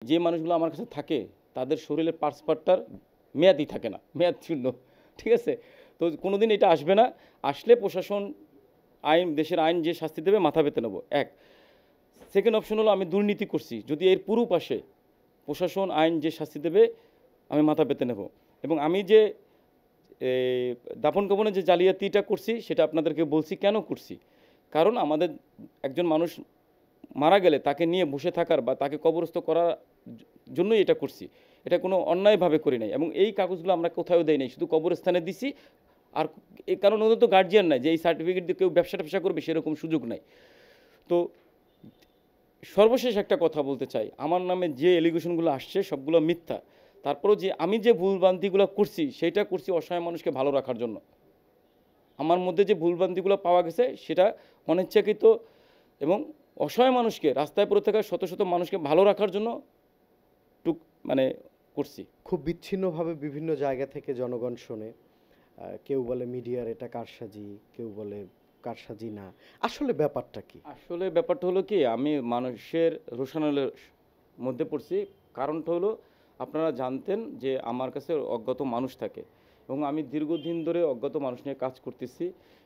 যে মানুষগুলো আমার কাছে থাকে তাদের শরীরের পাসপোর্টটার মেয়াদই থাকে না, মেয়াদ শূন্য। ঠিক আছে? তো কোনোদিন এটা আসবে না। আসলে প্রশাসন আইন, দেশের আইন যে শাস্তি দেবে মাথা পেতে নেব, এক। সেকেন্ড অপশন হলো আমি দুর্নীতি করছি, যদি এর পুরুপ আসে প্রশাসন আইন যে শাস্তি দেবে আমি মাথা পেতে নেব। এবং আমি যে দাফন কাফনের যে জালিয়াতিটা করছি সেটা আপনাদেরকে বলছি কেন করছি। কারণ আমাদের একজন মানুষ মারা গেলে তাকে নিয়ে বসে থাকার বা তাকে কবরস্থ করার জন্যই এটা করছি। এটা কোনো অন্যায়ভাবে করি নাই এবং এই কাগজগুলো আমরা কোথাও দেই নাই, শুধু কবরস্থানে দিছি। আর এই কারণ ওদের তো গার্জিয়ান নাই যে এই সার্টিফিকেট দিয়ে কেউ ব্যবসা ট্যাবসা করবে, সেরকম সুযোগ নাই। তো সর্বশেষ একটা কথা বলতে চাই, আমার নামে যে এলিগেশনগুলো আসছে সবগুলো মিথ্যা। তারপরেও যে আমি যে ভুলভ্রান্তিগুলো করছি সেটা করছি অসহায় মানুষকে ভালো রাখার জন্য। আমার মধ্যে যে ভুলভ্রান্তিগুলো পাওয়া গেছে সেটা অনিচ্ছাকৃত এবং অসহায় মানুষকে, রাস্তায় পড়ে থাকা শত শত মানুষকে ভালো রাখার জন্য টুক মানে করছি। খুব বিচ্ছিন্নভাবে বিভিন্ন জায়গা থেকে জনগণ শোনে। কেউ বলে মিডিয়ার এটা কারসাজি, কেউ বলে কারসাজি না। আসলে ব্যাপারটা কি? আসলে ব্যাপারটা হলো কি, আমি মানুষের রোশানলের মধ্যে পড়ছি। কারণটা হলো আপনারা জানতেন যে আমার কাছে অজ্ঞাত মানুষ থাকে এবং আমি দীর্ঘদিন ধরে অজ্ঞাত মানুষ নিয়ে কাজ করতেছি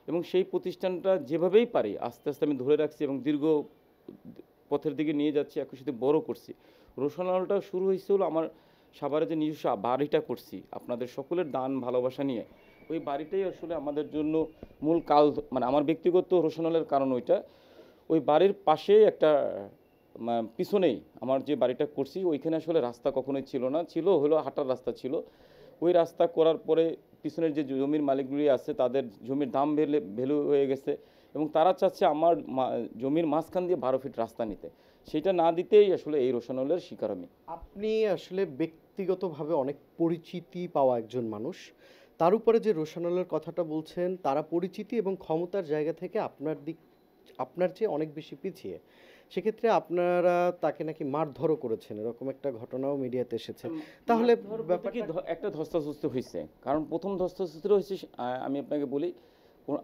এবং সেই প্রতিষ্ঠানটা যেভাবেই পারি আস্তে আস্তে আমি ধরে রাখছি এবং দীর্ঘ পথের দিকে নিয়ে যাচ্ছি, একই সাথে বড় করছি। রোশানলটা শুরু হয়েছে হলো আমার সাভারে যে নিজস্ব বাড়িটা করছি আপনাদের সকলের দান ভালোবাসা নিয়ে। ওই বাড়িটাই আসলে আমাদের জন্য মূল কাল, মানে আমার ব্যক্তিগত রোশানলের কারণ ওইটা। ওই বাড়ির পাশে একটা পিছনেই আমার যে বাড়িটা করছি ওইখানে আসলে রাস্তা কখনোই ছিল না, ছিল হলো হাঁটার রাস্তা ছিল। ওই রাস্তা করার পরে পিছনের যে জমির মালিকগুলি আছে তাদের জমির দাম ভ্যালু হয়ে গেছে এবং তারা চাচ্ছে আমার জমির মাঝখান দিয়ে 12 ফিট রাস্তা নিতে। সেটা না দিতেই আসলে এই রোশানলের শিকার আমি। আপনি আসলে ব্যক্তিগতভাবে অনেক পরিচিতি পাওয়া একজন মানুষ। তার উপরে যে রোশানলের কথাটা বলছেন, তারা পরিচিতি এবং ক্ষমতার জায়গা থেকে আপনার চেয়ে অনেক বেশি পিছিয়ে। সেক্ষেত্রে আপনারা তাকে নাকি মারধরও করেছেন, এরকম একটা ঘটনাও মিডিয়াতে এসেছে। তাহলে ব্যাপারটা কি একটা ধস্তাধস্তি হয়েছে, কারণ প্রথম ধস্তাধস্তি হয়েছে আমি আপনাকে বলি,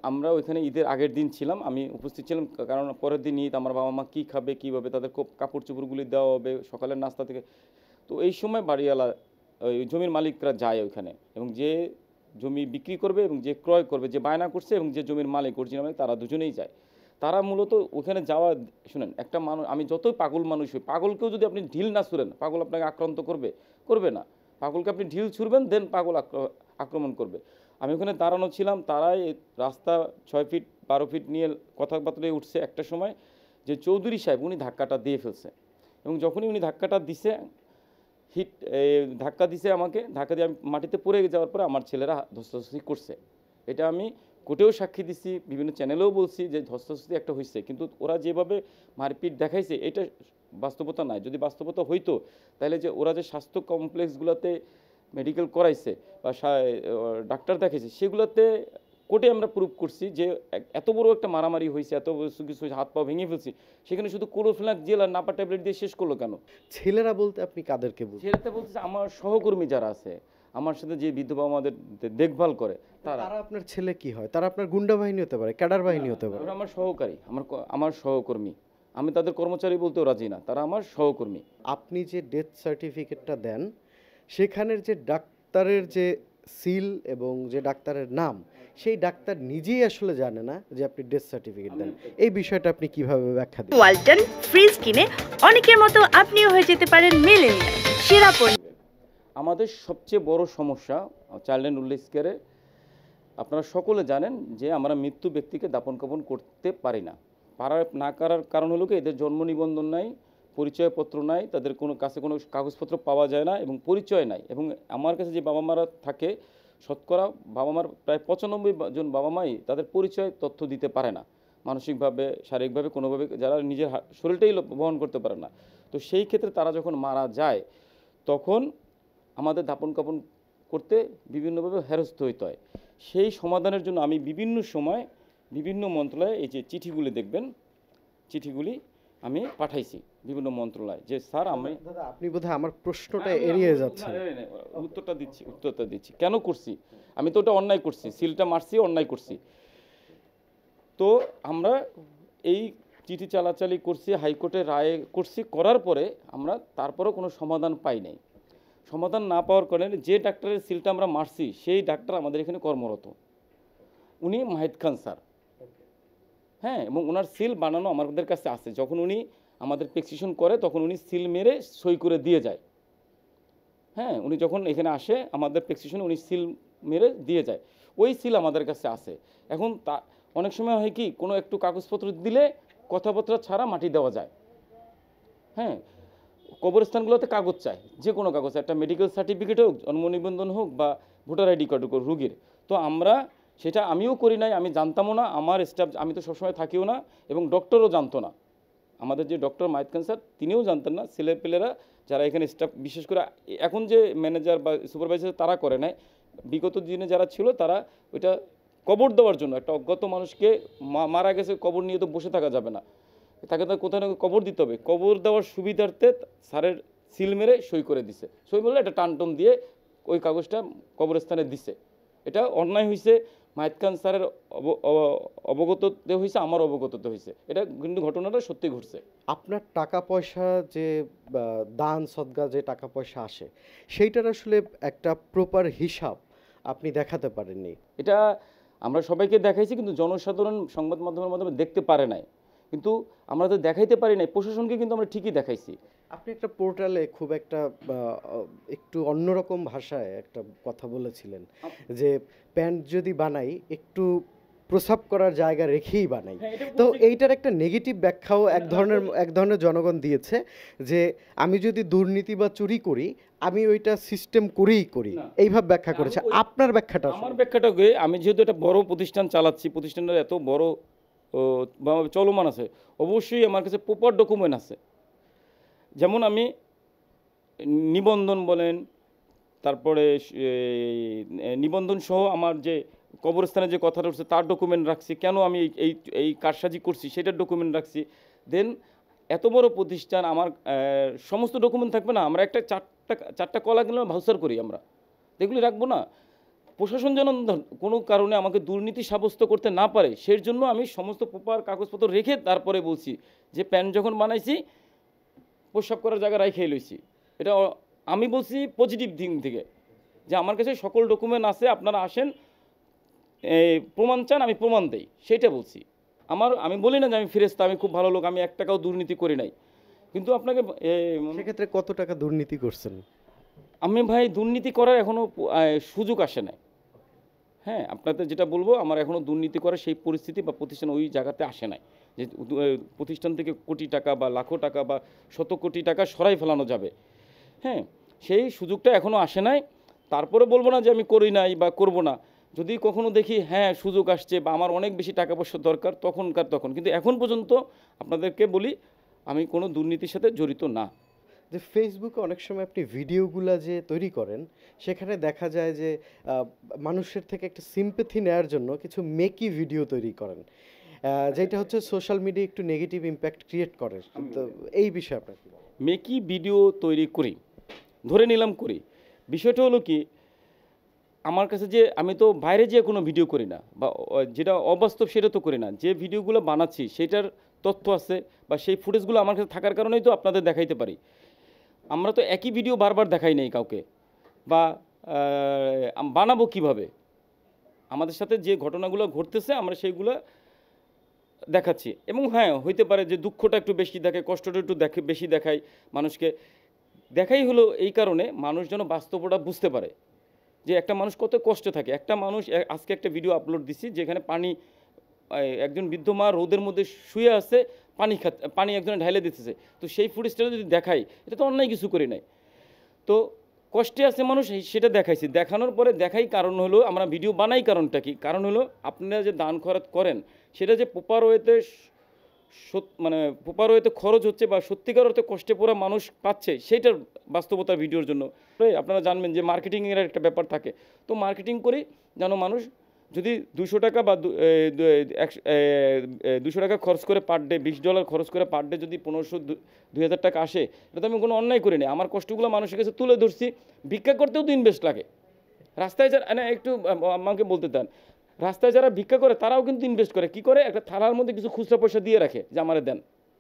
আমরা ওইখানে ঈদের আগের দিন ছিলাম, আমি উপস্থিত ছিলাম। কারণ পরের দিন ঈদ, আমার বাবা মা কী খাবে কীভাবে তাদের কাপড় চোপড়গুলি দেওয়া হবে সকালের নাস্তা থেকে। তো এই সময় বাড়িওয়ালা ওই জমির মালিকরা যায় ওইখানে এবং যে জমি বিক্রি করবে এবং যে ক্রয় করবে, যে বায়না করছে এবং যে জমির মালিক অরিজিনাল মালিক, তারা দুজনেই যায়। তারা মূলত ওখানে যাওয়া, শুনেন, একটা মানুষ, আমি যতই পাগল মানুষ হই, পাগলকেও যদি আপনি ঢিল না ছুড়েন পাগল আপনাকে আক্রান্ত করবে, করবে না। পাগলকে আপনি ঢিল ছুড়বেন, দেন পাগল আক্রমণ করবে। আমি ওখানে দাঁড়ানো ছিলাম, তারাই রাস্তা 6 ফিট 12 ফিট নিয়ে কথাবার্তায় উঠছে একটা সময়, যে চৌধুরী সাহেব উনি ধাক্কাটা দিয়ে ফেলছে এবং যখনই উনি ধাক্কাটা দিছে, ধাক্কা দিছে আমাকে, ধাক্কা দিয়ে আমি মাটিতে পড়ে যাওয়ার পরে আমার ছেলেরা ধস্তাধস্তি করছে। এটা আমি কোর্টেও সাক্ষী দিচ্ছি, বিভিন্ন চ্যানেলেও বলছি যে ধস্তাধস্তি একটা হয়েছে, কিন্তু ওরা যেভাবে মারপিট দেখাইছে এটা বাস্তবতা নাই। যদি বাস্তবতা হইতো তাহলে যে ওরা যে স্বাস্থ্য কমপ্লেক্সগুলোতে মেডিকেল করাইছে বা ডাক্তার দেখাইছে সেগুলোতে কোর্টে আমরা প্রুভ করছি যে এত বড় একটা মারামারি হয়েছে, এত কিছু হাত পা ভেঙে ফেলছি, সেখানে শুধু ক্লোরোফেনাক জেল আর নাপা ট্যাবলেট দিয়ে শেষ করলো কেন? ছেলেরা বলতে আপনি কাদেরকে বুঝেন? ছেলেতে বলতেছে আমার সহকর্মী যারা আছে, আমার সাথে যে বিধবা আমাদের দেখভাল করে তারা। তারা আপনার ছেলে কি হয়? তারা আপনার গুন্ডা বাহিনী হতে পারে, ক্যাডার বাহিনী হতে পারে। ওরা আমার সহকারী, আমার সহকর্মী। আমি তাদের কর্মচারী বলতেও রাজি না, তারা আমার সহকর্মী। আপনি যে ডেথ সার্টিফিকেটটা দেন, সেখানের যে ডাক্তারের যে সিল এবং যে ডাক্তারের নাম, সেই ডাক্তার নিজেই আসলে জানে না যে আপনি ডেথ সার্টিফিকেট দেন। এই বিষয়টা আপনি কিভাবে ব্যাখ্যা দেন? ওয়ালটন ফ্রিজ কিনে অনেকের মতো আপনিও হয়ে যেতে পারেন মিলেনিয়াল সেরা পণ্য। আমাদের সবচেয়ে বড় সমস্যা চাইল্ড অ্যান্ড ওল্ড এজ কেয়ারে, আপনারা সকলে জানেন যে আমরা মৃত্যু ব্যক্তিকে দাপন কাপন করতে পারি না। না করার কারণ হলো কি, এদের জন্ম নিবন্ধন নাই, পরিচয়পত্র নাই, তাদের কোনো কাছে কোনো কাগজপত্র পাওয়া যায় না এবং পরিচয় নাই। এবং আমার কাছে যে বাবা মারা থাকে, শতকরা বাবা মার প্রায় 95 জন বাবা মাই তাদের পরিচয় তথ্য দিতে পারে না, মানসিকভাবে শারীরিকভাবে কোনোভাবে, যারা নিজের শরীরটাই বহন করতে পারে না। তো সেই ক্ষেত্রে তারা যখন মারা যায় তখন আমাদের দাপন কাপন করতে বিভিন্নভাবে হেরস্ত হইতে হয়। সেই সমাধানের জন্য আমি বিভিন্ন সময় বিভিন্ন মন্ত্রণালয়ে, এই যে চিঠিগুলি দেখবেন, চিঠিগুলি আমি পাঠাইছি বিভিন্ন মন্ত্রণালয়ে, যে স্যার আমি দাদা, আপনি বোধহয় আমার প্রশ্নটা এড়িয়ে যাচ্ছেন। উত্তরটা দিচ্ছি কেন করছি। আমি তো ওটা অন্যায় করছি, সিলটা মারছি, অন্যায় করছি। তো আমরা এই চিঠি চালাচালি করছি, হাইকোর্টে রায় করছি, করার পরে আমরা তারপরেও কোনো সমাধান পাই নাই। সমাধান না পাওয়ার কারণে যে ডাক্তারের সিলটা আমরা মারছি সেই ডাক্তার আমাদের এখানে কর্মরত, উনি মাহিদ খান স্যার। হ্যাঁ, এবং ওনার সিল বানানো আমাদের কাছে আছে। যখন উনি আমাদের প্রেসক্রিপশন করে তখন উনি সিল মেরে সই করে দিয়ে যায়। হ্যাঁ, উনি যখন এখানে আসে আমাদের প্রেসক্রিপশনে উনি সিল মেরে দিয়ে যায়, ওই সিল আমাদের কাছে আছে। এখন তা অনেক সময় হয় কি, কোনো একটু কাগজপত্র দিলে কথাবার্তা ছাড়া মাটি দেওয়া যায়। হ্যাঁ, কবরস্থানগুলোতে কাগজ চায়, যে কোনো কাগজ, একটা মেডিকেল সার্টিফিকেট হোক, জন্ম নিবন্ধন হোক বা ভোটার আইডি কার্ড হোক রুগীর। তো আমরা সেটা আমিও করি নাই, আমি জানতামও না, আমার স্টাফ, আমি তো সবসময় থাকিও না, এবং ডক্টরও জানতো না। আমাদের যে ডক্টর মাহিদ খান স্যার তিনিও জানতেন না, ছেলেপেলেরা যারা এখানে স্টাফ, বিশেষ করে এখন যে ম্যানেজার বা সুপারভাইজার তারা করে নাই, বিগত দিনে যারা ছিল তারা ওইটা কবর দেওয়ার জন্য, একটা অজ্ঞাত মানুষকে মারা গেছে, কবর নিয়ে তো বসে থাকা যাবে না, তাকে তো কোথাও না কবর দিতে হবে। কবর দেওয়ার সুবিধার্থে স্যারের সিল মেরে সই করে দিছে, সই বললে একটা টানটন দিয়ে ওই কাগজটা কবরস্থানে দিছে। এটা অন্যায় হয়েছে, মাহিদ খান স্যারের অবগততে হয়েছে, আমার অবগততে হয়েছে। এটা কিন্তু ঘটনাটা সত্যি ঘটছে। আপনার টাকা পয়সা যে দান সদকা যে টাকা পয়সা আসে, সেইটার আসলে একটা প্রপার হিসাব আপনি দেখাতে পারেননি। এটা আমরা সবাইকে দেখাইছি, কিন্তু জনসাধারণ সংবাদ মাধ্যমের মাধ্যমে দেখতে পারে নাই, কিন্তু আমরা তো দেখাইতে পারি নাই, প্রশাসনকে কিন্তু আমরা ঠিকই দেখাইছি। আপনি একটা পোর্টালে খুব একটা একটু অন্যরকম ভাষায় একটা কথা বলেছিলেন যে প্যান্ট যদি বানাই একটু প্রসাব করার জায়গা রেখেই বানাই। তো এইটার একটা নেগেটিভ ব্যাখ্যাও এক ধরনের জনগণ দিয়েছে যে আমি যদি দুর্নীতি বা চুরি করি আমি ওইটা সিস্টেম করেই করি, এইভাবে ব্যাখ্যা করেছে। আপনার ব্যাখ্যাটা? আমার ব্যাখ্যাটাকে, আমি যেহেতু একটা বড় প্রতিষ্ঠান চালাচ্ছি, প্রতিষ্ঠানটা এত বড় চলমান আছে, অবশ্যই আমার কাছে প্রপার ডকুমেন্ট আছে। যেমন আমি নিবন্ধন বলেন, তারপরে নিবন্ধন সহ আমার যে কবরস্থানে যে কথাটা উঠছে তার ডকুমেন্ট রাখছি, কেন আমি এই কারসাজি করছি সেটার ডকুমেন্ট রাখছি। দেন এত বড় প্রতিষ্ঠান, আমার সমস্ত ডকুমেন্ট থাকবে না। আমরা একটা চারটা কলা কিনলে ভাউচার করি, আমরা এগুলি রাখবো না। প্রশাসন যেন কোনো কারণে আমাকে দুর্নীতি সাব্যস্ত করতে না পারে, সেই জন্য আমি সমস্ত প্রপার কাগজপত্র রেখে তারপরে বলছি যে প্যান্ট যখন বানাইছি প্রস্রাব করার জায়গা রাইখে লইছি। এটা আমি বলছি পজিটিভ দিক থেকে, যে আমার কাছে সকল ডকুমেন্ট আছে, আপনারা আসেন, প্রমাণ চান আমি প্রমাণ দেই, সেইটা বলছি। আমি বলি না যে আমি ফেরেশতা, আমি খুব ভালো লোক, আমি 1 টাকাও দুর্নীতি করি নাই। কিন্তু আপনাকে সেক্ষেত্রে কত টাকা দুর্নীতি করছেন? আমি ভাই দুর্নীতি করার এখনও সুযোগ আসে নাই। হ্যাঁ, আপনাদের যেটা বলবো, আমার এখনও দুর্নীতি করার সেই পরিস্থিতি বা প্রতিষ্ঠান ওই জায়গাতে আসে নাই যে প্রতিষ্ঠান থেকে কোটি টাকা বা লাখো টাকা বা শত কোটি টাকা সরাই ফেলানো যাবে। হ্যাঁ, সেই সুযোগটা এখনও আসে নাই। তারপরে বলবো না যে আমি করি নাই বা করব না। যদি কখনো দেখি হ্যাঁ সুযোগ আসছে বা আমার অনেক বেশি টাকা পয়সা দরকার, তখন। কিন্তু এখন পর্যন্ত আপনাদেরকে বলি আমি কোনো দুর্নীতির সাথে জড়িত না। যে ফেসবুকে অনেক সময় আপনি ভিডিওগুলো যে তৈরি করেন, সেখানে দেখা যায় যে মানুষের থেকে একটা সিম্প্যাথি নেওয়ার জন্য কিছু মেকি ভিডিও তৈরি করেন, যেটা হচ্ছে সোশ্যাল মিডিয়া একটু নেগেটিভ ইম্প্যাক্ট ক্রিয়েট করে। তো এই বিষয়ে আপনার কি? মেকি ভিডিও তৈরি করি, ধরে নিলাম করি। বিষয়টা হলো কি, আমার কাছে যে আমি তো বাইরে যেয়ে কোনো ভিডিও করি না, বা যেটা অবাস্তব সেটা তো করি না। যে ভিডিওগুলো বানাচ্ছি সেটার তথ্য আছে, বা সেই ফুটেজগুলো আমার কাছে থাকার কারণেই তো আপনাদের দেখাইতে পারি। আমরা তো একই ভিডিও বারবার দেখাই নাই কাউকে, বা বানাবো কিভাবে? আমাদের সাথে যে ঘটনাগুলো ঘটতেছে আমরা সেইগুলো দেখাচ্ছি। এবং হ্যাঁ, হইতে পারে যে দুঃখটা একটু বেশি দেখায়, কষ্টটা একটু বেশি দেখায় মানুষকে। দেখাই হলো এই কারণে মানুষ যেন বাস্তবতা বুঝতে পারে যে একটা মানুষ কত কষ্টে থাকে। একটা মানুষ, আজকে একটা ভিডিও আপলোড দিছি যেখানে পানি, একজন বৃদ্ধ মা রোদের মধ্যে শুয়ে আছে, পানি একজনে ঢাইলে দিতেছে। তো সেই ফুটেজটা যদি দেখাই, এটা তো অন্যায় কিছু করি নাই। তো কষ্টে আছে মানুষ, সেটা দেখাইছি। দেখানোর পরে দেখাই কারণ হলো, আমরা ভিডিও বানাই কারণটা কি? কারণ হলো আপনারা যে দান খরচ করেন সেটা যে প্রপার ওয়েতে, মানে প্রপার ওয়েতে খরচ হচ্ছে বা সত্যিকার অর্থে কষ্টে পড়া মানুষ পাচ্ছে, সেইটার বাস্তবতা ভিডিওর জন্য। আপনারা জানবেন যে মার্কেটিংয়ের একটা ব্যাপার থাকে। তো মার্কেটিং করি যেন মানুষ যদি 200 টাকা বা 200 টাকা খরচ করে পার ডে, $20 খরচ করে পার ডে যদি 1500-2000 টাকা আসে, এটা তো আমি কোনো অন্যায় করি না। আমার কষ্টগুলো মানুষের কাছে তুলে ধরছি। ভিক্ষা করতেও তো ইনভেস্ট লাগে। রাস্তায় একটু আমাকে বলতে দেন, রাস্তায় যারা ভিক্ষা করে তারাও কিন্তু ইনভেস্ট করে, কি করে, একটা থালার মধ্যে কিছু খুচরা পয়সা দিয়ে রাখে যে আমারে দেন,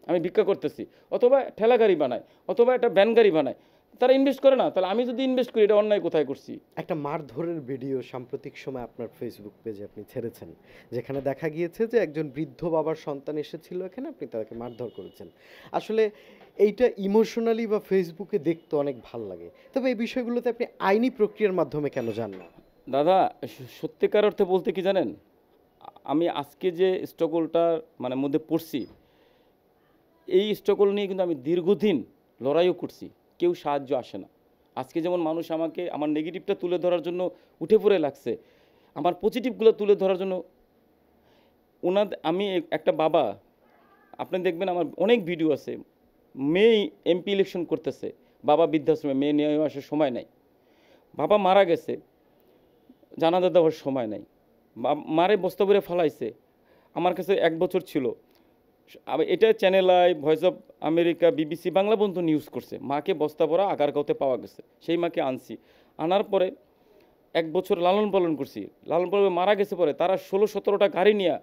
আমি ভিক্ষা করতেছি, অথবা ঠেলা গাড়ি বানায়, অথবা একটা ভ্যান গাড়ি বানায়, তারা ইনভেস্ট করে না। তাহলে আমি যদি ইনভেস্ট করি, এটা অন্যায় কোথায় করছি? একটা মারধরের ভিডিও সাম্প্রতিক সময় আপনার ফেসবুক পেজে আপনি ছেড়েছেন, যেখানে দেখা গিয়েছে যে একজন বৃদ্ধ বাবার সন্তান এসেছিল এখানে, আপনি তাকে মারধর করেছেন। আসলে এইটা ইমোশনালি বা ফেসবুকে দেখতে অনেক ভাল লাগে, তবে এই বিষয়গুলোতে আপনি আইনি প্রক্রিয়ার মাধ্যমে কেন যান না? দাদা, সত্যিকার অর্থে বলতে কি জানেন, আমি আজকে যে স্ট্রাগলটার মানে মধ্যে পড়ছি, এই স্ট্রাগল নিয়ে কিন্তু আমি দীর্ঘদিন লড়াইও করছি, কেউ সাহায্য আসে না। আজকে যেমন মানুষ আমাকে আমার নেগেটিভটা তুলে ধরার জন্য উঠে পড়ে লাগছে, আমার পজিটিভগুলো তুলে ধরার জন্য আমি একটা বাবা, আপনি দেখবেন আমার অনেক ভিডিও আছে, মেয়ে এমপি ইলেকশন করতেছে, বাবা বৃদ্ধাশ্রমে, মেয়ে নিয়ে আসার সময় নাই, বাবা মারা গেছে, জানাজা দেওয়ার সময় নাই, মারে বস্তা ভরে ফালাইছে, আমার কাছে 1 বছর ছিল। এটা channel I, voice of America, BBC Bangla পর্যন্ত নিউজ করছে, মাকে বস্তা ভরা আগারগাঁওতে পাওয়া গেছে, সেই মাকে আনছি, আনার পরে 1 বছর লালন পালন করছি, লালন পালন মারা গেছে, পরে তারা 16-17টা গাড়ি নিয়ে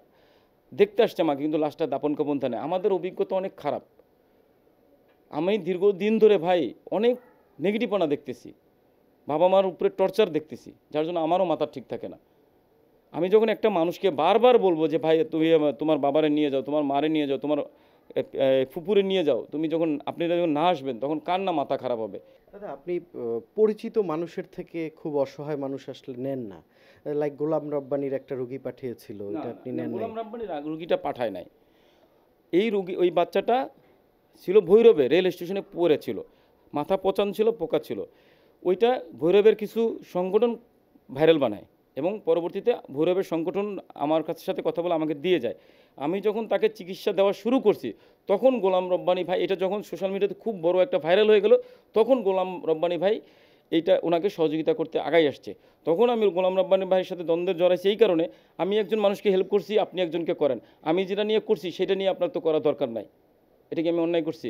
দেখতে আসছে মাকে, কিন্তু লাশটা দাপন কাপন নেই। আমাদের অভিজ্ঞতা অনেক খারাপ, আমি দীর্ঘদিন ধরে ভাই অনেক নেগেটিভপনা দেখতেছি, বাবা মার উপরে টর্চার দেখতেছি, যার জন্য আমারও মাথা ঠিক থাকে না। আমি যখন একটা মানুষকে বারবার বলবো যে ভাই তুমি তোমার বাবারে নিয়ে যাও, তোমার মারে নিয়ে যাও, তোমার ফুপুরে নিয়ে যাও, তুমি যখন আপনারা যখন না আসবেন, তখন কার না মাথা খারাপ হবে? দাদা, আপনি পরিচিত মানুষের থেকে খুব অসহায় মানুষ আসলে নেন না, লাইক গোলাম রব্বানির একটা রোগী পাঠিয়েছিল, এটা আপনি নেন গোলাম নাই? রাব্বানি রুগীটা পাঠায় নাই, এই রুগী, ওই বাচ্চাটা ছিল ভৈরবে, রেল স্টেশনে পড়ে ছিল, মাথা পচান ছিল, পোকা ছিল, ওইটা ভৈরবের কিছু সংগঠন ভাইরাল বানায়, এবং পরবর্তীতে ভৈরবের সংগঠন আমার সাথে কথা বলে আমাকে দিয়ে যায়। আমি যখন তাকে চিকিৎসা দেওয়া শুরু করছি, তখন গোলাম রব্বানি ভাই, এটা যখন সোশ্যাল মিডিয়াতে খুব বড় একটা ভাইরাল হয়ে গেল, তখন গোলাম রব্বানি ভাই এইটা ওনাকে সহযোগিতা করতে আগাই আসছে। তখন আমি গোলাম রব্বানি ভাইয়ের সাথে দ্বন্দ্বে জড়াইছি, এই কারণে আমি একজন মানুষকে হেল্প করছি, আপনি একজনকে করেন, আমি যেটা নিয়ে করছি সেটা নিয়ে আপনার তো করা দরকার নাই, এটা কি আমি অন্যায় করছি?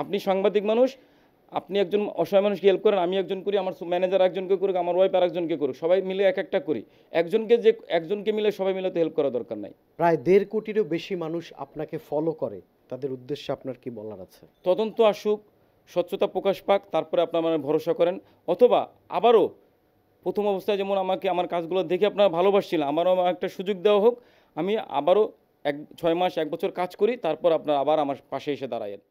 আপনি সাংবাদিক মানুষ, আপনি একজন অসহায় মানুষকে হেল্প করেন, আমি একজন করি, আমার ম্যানেজার একজনকে করুক, আমার ওয়াইফ আর একজনকে করুক, সবাই মিলে এক একটা করি, একজনকে মিলে সবাই মিলে তো হেল্প করা দরকার নাই। প্রায় 1.5 কোটিরও বেশি মানুষ আপনাকে ফলো করে, তাদের উদ্দেশ্যে আপনার কি বলার আছে? তদন্ত আসুক, স্বচ্ছতা প্রকাশ পাক, তারপরে আপনারা মানে ভরসা করেন, অথবা আবারও প্রথম অবস্থায় যেমন আমাকে আমার কাজগুলো দেখে আপনারা ভালোবাসছিলেন, আমারও একটা সুযোগ দেওয়া হোক, আমি আবারও 6 মাস 1 বছর কাজ করি, তারপর আপনারা আবার আমার পাশে এসে দাঁড়ায়েন।